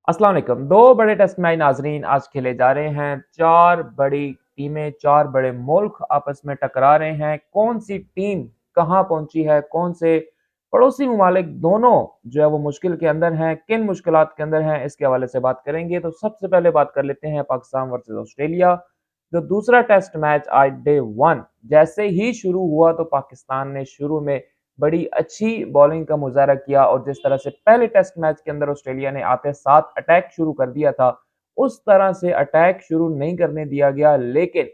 अस्सलाम वालेकुम। दो बड़े टेस्ट मैच नाजरीन आज खेले जा रहे हैं। चार बड़ी टीमें, चार बड़े मुल्क आपस में टकरा रहे हैं। कौन सी टीम कहां पहुंची है, कौन से पड़ोसी ममालिक दोनों जो है वो मुश्किल के अंदर हैं, किन मुश्किलात के अंदर हैं, इसके हवाले से बात करेंगे। तो सबसे पहले बात कर लेते हैं पाकिस्तान वर्सेस ऑस्ट्रेलिया। जो दूसरा टेस्ट मैच आज डे वन जैसे ही शुरू हुआ तो पाकिस्तान ने शुरू में बड़ी अच्छी बॉलिंग का मुजाहरा किया और जिस तरह से पहले टेस्ट मैच के अंदर ऑस्ट्रेलिया ने आते साथ अटैक शुरू कर दिया था, उस तरह से अटैक शुरू नहीं करने दिया गया। लेकिन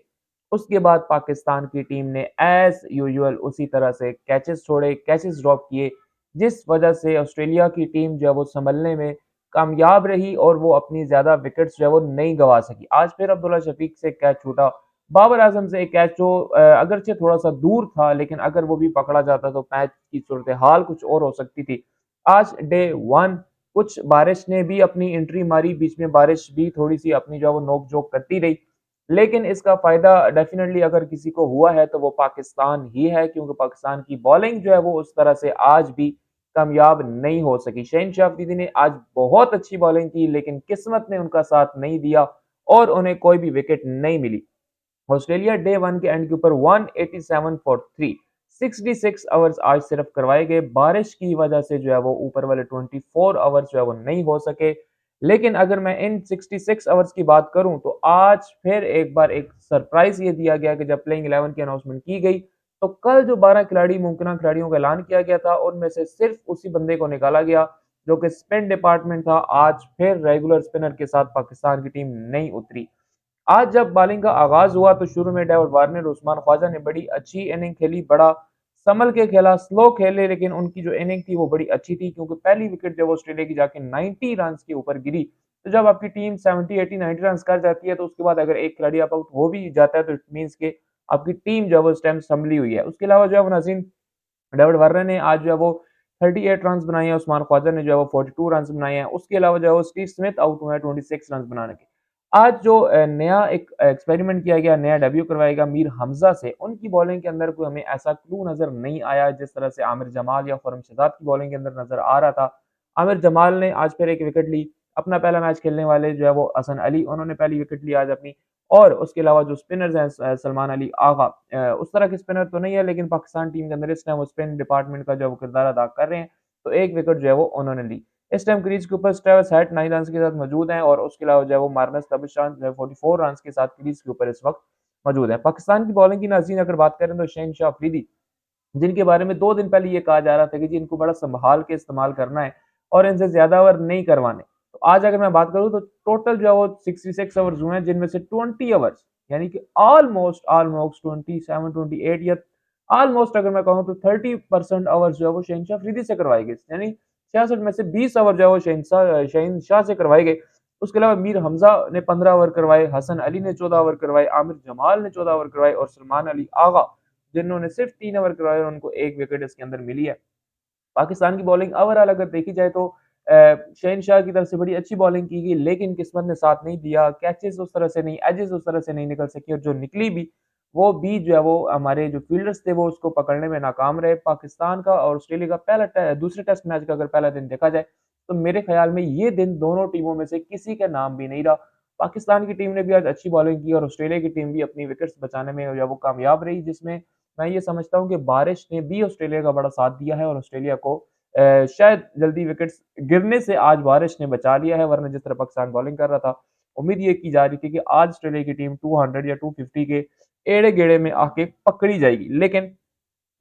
उसके बाद पाकिस्तान की टीम ने एज यूजुअल उसी तरह से कैचेस छोड़े, कैचेस ड्रॉप किए, जिस वजह से ऑस्ट्रेलिया की टीम जो है वो संभलने में कामयाब रही और वो अपनी ज्यादा विकेट्स जो है वो नहीं गंवा सकी। आज फिर अब्दुल्ला शफीक से कैच छूटा, बाबर आजम से एक कैच जो अगरचे थोड़ा सा दूर था, लेकिन अगर वो भी पकड़ा जाता तो मैच की सूरत हाल कुछ और हो सकती थी। आज डे वन कुछ बारिश ने भी अपनी एंट्री मारी, बीच में बारिश भी थोड़ी सी अपनी जो है वो नोक झोंक करती रही, लेकिन इसका फायदा डेफिनेटली अगर किसी को हुआ है तो वो पाकिस्तान ही है, क्योंकि पाकिस्तान की बॉलिंग जो है वो उस तरह से आज भी कामयाब नहीं हो सकी। शहनशाह अफरीदी ने आज बहुत अच्छी बॉलिंग की, लेकिन किस्मत ने उनका साथ नहीं दिया और उन्हें कोई भी विकेट नहीं मिली। ऑस्ट्रेलिया डे वन के एंड के ऊपर 187 फॉर 3, 66 आवर्स आज सिर्फ करवाए गए। बारिश की वजह से जो है वो ऊपर वाले 24 आवर्स जो है वो नहीं हो सके। लेकिन अगर मैं इन 66 आवर्स की बात करूं तो आज फिर एक बार एक सरप्राइज ये दिया गया कि जब प्लेइंग 11 की अनाउंसमेंट की गई तो कल जो 12 खिलाड़ी मुमकिन खिलाड़ियों का ऐलान किया गया था उनमें से सिर्फ उसी बंदे को निकाला गया जो कि स्पिन डिपार्टमेंट था। आज फिर रेगुलर स्पिनर के साथ पाकिस्तान की टीम नहीं उतरी। आज जब बॉलिंग का आगाज हुआ तो शुरू में डेविड वार्नर और उस्मान ख्वाजा ने बड़ी अच्छी इनिंग खेली, बड़ा संभल के खेला, स्लो खेले, लेकिन उनकी जो इनिंग थी वो बड़ी अच्छी थी, क्योंकि पहली विकेट जब ऑस्ट्रेलिया की जाके 90 रन के ऊपर गिरी, तो जब आपकी टीम 70 80 90 रन कर जाती है तो उसके बाद अगर एक खिलाड़ी आप आउट हो भी जाता है तो इट मीन्स के आपकी टीम जो है वो इस टाइम संभली हुई है। उसके अलावा जो है वो नाज़रीन, डेविड वार्नर ने आज जो है वो 38 रन बनाए हैं, उस्मान ख्वाजा ने जो है वो 42 रन बनाए हैं। उसके अलावा जो है वो स्टीव स्मिथ आउट हुए हैं 26 रन बनाने के। आज जो नया एक एक्सपेरिमेंट किया गया, नया डेब्यू करवाया गया मीर हमजा से, उनकी बॉलिंग के अंदर कोई हमें ऐसा क्लू नजर नहीं आया जिस तरह से आमिर जमाल या खुरम शहजाद की बॉलिंग के अंदर नजर आ रहा था। आमिर जमाल ने आज फिर एक विकेट ली। अपना पहला मैच खेलने वाले जो है वो हसन अली, उन्होंने पहली विकेट ली आज अपनी। और उसके अलावा जो स्पिनर्स हैं सलमान अली आगा, उस तरह के स्पिनर तो नहीं है, लेकिन पाकिस्तान टीम के अंदर इस टाइम वो स्पिन डिपार्टमेंट का जो वो किरदार अदा कर रहे हैं। तो एक विकेट जो है वो उन्होंने ली। इस टाइम क्रीज के ऊपर स्टेवस हेड 9 रन के साथ मौजूद हैं और उसके अलावा जो है वो मार्नस तबिशान जो है 44 रन के साथ क्रीज के ऊपर इस वक्त मौजूद है। पाकिस्तान की बॉलिंग की नाज़रीन अगर बात करें तो शहनशाह अफरीदी, जिनके बारे में 2 दिन पहले ये कहा जा रहा था कि जी इनको बड़ा संभाल के इस्तेमाल करना है और इनसे ज्यादा ओवर नहीं करवाने। तो आज अगर मैं बात करूं तो टोटल जो है वो 66 ओवर्स हुए हैं, जिनमें से 20 ओवर्स यानी कि ऑलमोस्ट ऑलमोस्ट 27 28 या ऑलमोस्ट अगर मैं कहूं तो 30% ओवर्स जो है वो शहनशाह अफरीदी से करवाए गए, यानी 66 में से 20 ओवर जो है वो शहनशाह से करवाए गए। उसके अलावा मीर हमजा ने 15 ओवर करवाए, हसन अली ने 14 ओवर करवाए, आमिर जमाल ने 14 ओवर करवाए और सलमान अली आगा जिन्होंने सिर्फ 3 ओवर करवाए और उनको एक विकेट इसके अंदर मिली है। पाकिस्तान की बॉलिंग ओवरऑल अगर देखी जाए तो शहनशाह की तरफ से बड़ी अच्छी बॉलिंग की गई, लेकिन किस्मत ने साथ नहीं दिया। कैचेस उस तरह से नहीं, एजेस उस तरह से नहीं निकल सकी और जो निकली भी वो भी जो है वो हमारे जो फील्डर्स थे वो उसको पकड़ने में नाकाम रहे। पाकिस्तान का और ऑस्ट्रेलिया का दूसरे टेस्ट मैच का अगर पहला दिन देखा जाए तो मेरे ख्याल में ये दिन दोनों टीमों में से किसी का नाम भी नहीं रहा। पाकिस्तान की टीम ने भी आज अच्छी बॉलिंग की और ऑस्ट्रेलिया की टीम भी अपनी विकेट्स बचाने में जो है वो कामयाब रही, जिसमें मैं ये समझता हूँ कि बारिश ने भी ऑस्ट्रेलिया का बड़ा साथ दिया है और ऑस्ट्रेलिया को शायद जल्दी विकेट्स गिरने से आज बारिश ने बचा लिया है, वरना जिस तरह पाकिस्तान बॉलिंग कर रहा था उम्मीद ये की जा रही थी कि आज ऑस्ट्रेलिया की टीम 200 या 250 के एड़े गेड़े में आके पकड़ी जाएगी। लेकिन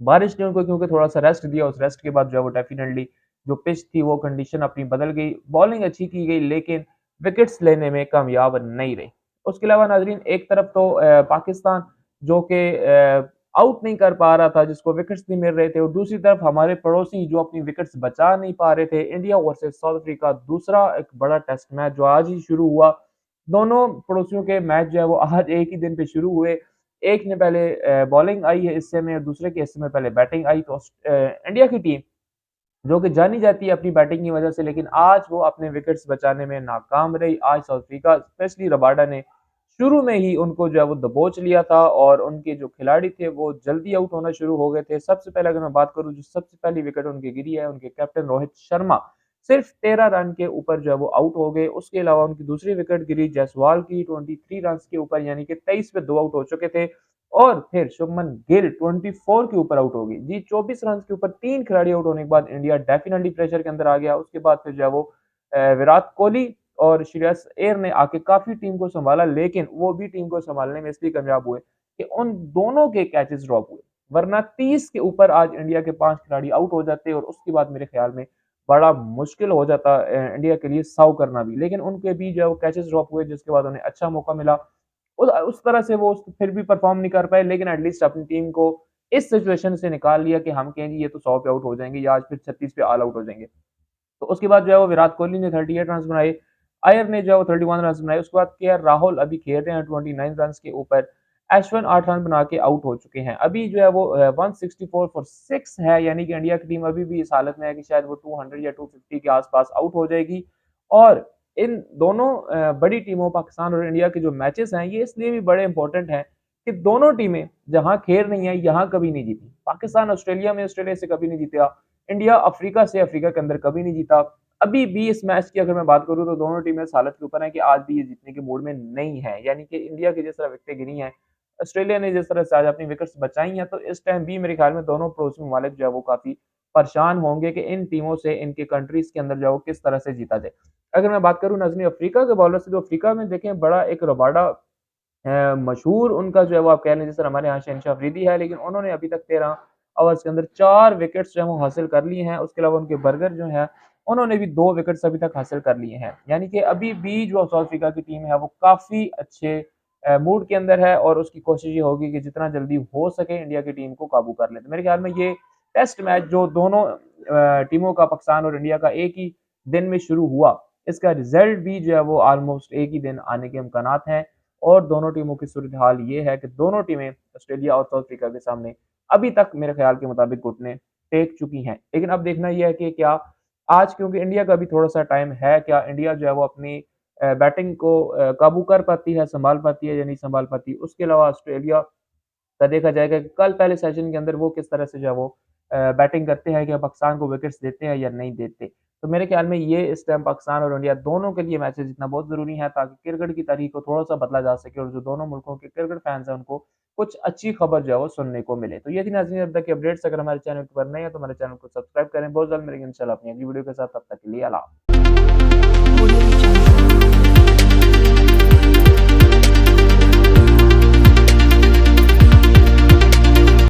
बारिश ने उनको क्योंकि थोड़ा सा रेस्ट दिया, उस रेस्ट के बाद जो है वो डेफिनेटली जो पिच थी वो कंडीशन अपनी बदल गई, बॉलिंग अच्छी की गई, लेकिन विकेट्स लेने में कामयाब नहीं रही। उसके अलावा नाजरीन एक तरफ तो पाकिस्तान जो कि आउट नहीं कर पा रहा था, जिसको विकेट्स नहीं मिल रहे थे, और दूसरी तरफ हमारे पड़ोसी जो अपनी विकेट्स बचा नहीं पा रहे थे। इंडिया वर्सेस साउथ अफ्रीका, दूसरा एक बड़ा टेस्ट मैच जो आज ही शुरू हुआ। दोनों पड़ोसियों के मैच जो है वो आज एक ही दिन पे शुरू हुए। एक ने पहले बॉलिंग आई है हिस्से में और दूसरे के हिस्से में पहले बैटिंग आई। तो इंडिया की टीम जो कि जानी जाती है अपनी बैटिंग की वजह से, लेकिन आज वो अपने विकेट्स बचाने में नाकाम रही। आज साउथ अफ्रीका स्पेशली रबाडा ने शुरू में ही उनको जो है वो दबोच लिया था और उनके जो खिलाड़ी थे वो जल्दी आउट होना शुरू हो गए थे। सबसे पहले अगर मैं बात करूं, जो सबसे पहली विकेट उनकी गिरी है, उनके कैप्टन रोहित शर्मा सिर्फ 13 रन के ऊपर जो है वो आउट हो गए। उसके अलावा उनकी दूसरी विकेट गिरी जायसवाल की 23 रन के ऊपर, यानी कि 23 पे 2 आउट हो चुके थे। और फिर शुभमन गिल 24 के ऊपर आउट हो गई जी। 24 रन के ऊपर 3 खिलाड़ी आउट होने के बाद इंडिया डेफिनेटली प्रेशर के अंदर आ गया। उसके बाद फिर जो है वो विराट कोहली और श्रेयस अय्यर ने आके काफी टीम को संभाला, लेकिन वो भी टीम को संभालने में इसलिए कामयाब हुए कि उन दोनों के कैचेस ड्रॉप हुए, वरना 30 के ऊपर आज इंडिया के 5 खिलाड़ी आउट हो जाते और उसके बाद मेरे ख्याल में बड़ा मुश्किल हो जाता इंडिया के लिए 100 करना भी। लेकिन उनके भी जो है वो कैचेस ड्रॉप हुए, जिसके बाद उन्हें अच्छा मौका मिला। उस तरह से वो फिर भी परफॉर्म नहीं कर पाए, लेकिन एटलीस्ट अपनी टीम को इस सिचुएशन से निकाल लिया कि हम कहें जी ये तो 100 पे आउट हो जाएंगे या आज फिर 36 पे ऑल आउट हो जाएंगे। तो उसके बाद जो है वो विराट कोहली ने 38 रन बनाए, अय्यर ने जो है वो 31 रन बनाए। उसके बाद के राहुल अभी खेल रहे हैं 29 रन के ऊपर। अश्विन 8 रन बना के आउट हो चुके हैं। अभी जो है वो 164 फॉर 6 है, यानी कि इंडिया की टीम अभी भी इस हालत में है कि शायद वो 200 या 250 के आसपास आउट हो जाएगी। और इन दोनों बड़ी टीमों पाकिस्तान और इंडिया के जो मैचेस हैं ये इसलिए भी बड़े इंपॉर्टेंट हैं कि दोनों टीमें जहां खेल रही हैं यहाँ कभी नहीं जीती। पाकिस्तान ऑस्ट्रेलिया में ऑस्ट्रेलिया से कभी नहीं जीता, इंडिया अफ्रीका से अफ्रीका के अंदर कभी नहीं जीता। अभी भी इस मैच की अगर मैं बात करूं तो दोनों टीमें इस हालत के ऊपर हैं कि आज भी ये जीतने के मूड में नहीं है। यानी कि इंडिया की जिस तरह विकेटें गिरी हैं, ऑस्ट्रेलिया ने जिस तरह से आज अपनी विकेट्स बचाई हैं, तो इस टाइम भी मेरे ख्याल में दोनों पड़ोसी ममालिक जो है वो काफी परेशान होंगे कि इन टीमों से इनके कंट्रीज के अंदर जो है वो किस तरह से जीता जाए। अगर मैं बात करूं नाज़रीन अफ्रीका के बॉलर से, तो अफ्रीका में देखें बड़ा एक रबाडा मशहूर उनका जो है वो आप कह लें, जिस तरह हमारे यहाँ शहनशाह अफरीदी है, लेकिन उन्होंने अभी तक 13 ओवर्स के अंदर 4 विकेट्स जो है वो हासिल कर लिए हैं। उसके अलावा उनके बर्गर जो है उन्होंने भी 2 विकेट्स अभी तक हासिल कर लिए हैं। यानी कि अभी भी जो साउथ अफ्रीका की टीम है वो काफ़ी अच्छे मूड के अंदर है और उसकी कोशिश ये होगी कि जितना जल्दी हो सके इंडिया की टीम को काबू कर ले। तो मेरे ख्याल में ये टेस्ट मैच जो दोनों टीमों का, पाकिस्तान और इंडिया का, एक ही दिन में शुरू हुआ, इसका रिजल्ट भी जो है वो ऑलमोस्ट एक ही दिन आने के इम्कानात हैं। और दोनों टीमों की सूरत हाल ये है कि दोनों टीमें ऑस्ट्रेलिया और साउथ अफ्रीका के सामने अभी तक मेरे ख्याल के मुताबिक घुटने टेक चुकी हैं। लेकिन अब देखना यह है कि क्या आज, क्योंकि इंडिया का भी थोड़ा सा टाइम है, क्या इंडिया जो है वो अपनी बैटिंग को काबू कर पाती है, संभाल पाती है या नहीं संभाल पाती। उसके अलावा ऑस्ट्रेलिया का देखा जाएगा कि कल पहले सेशन के अंदर वो किस तरह से जो है वो बैटिंग करते हैं, कि पाकिस्तान को विकेट्स देते हैं या नहीं देते। तो मेरे ख्याल में ये इस टाइम पाकिस्तान और इंडिया दोनों के लिए मैचेस जीतना बहुत ज़रूरी है, ताकि क्रिकेट की तारीख को थोड़ा-सा बदला जा सके और जो दोनों मुल्कों के क्रिकेट फैन्स हैं उनको कुछ अच्छी खबर जो है वो सुनने को मिले। तो ये थी नाज़रीन अब तक की अपडेट्स। अगर हमारे चैनल पर नए हैं तो हमारे चैनल को सब्सक्राइब करें। बहुत जल्द मिलेंगे इंशाल्लाह अपनी अगली वीडियो के साथ, तब तक के लिए अल्लाह।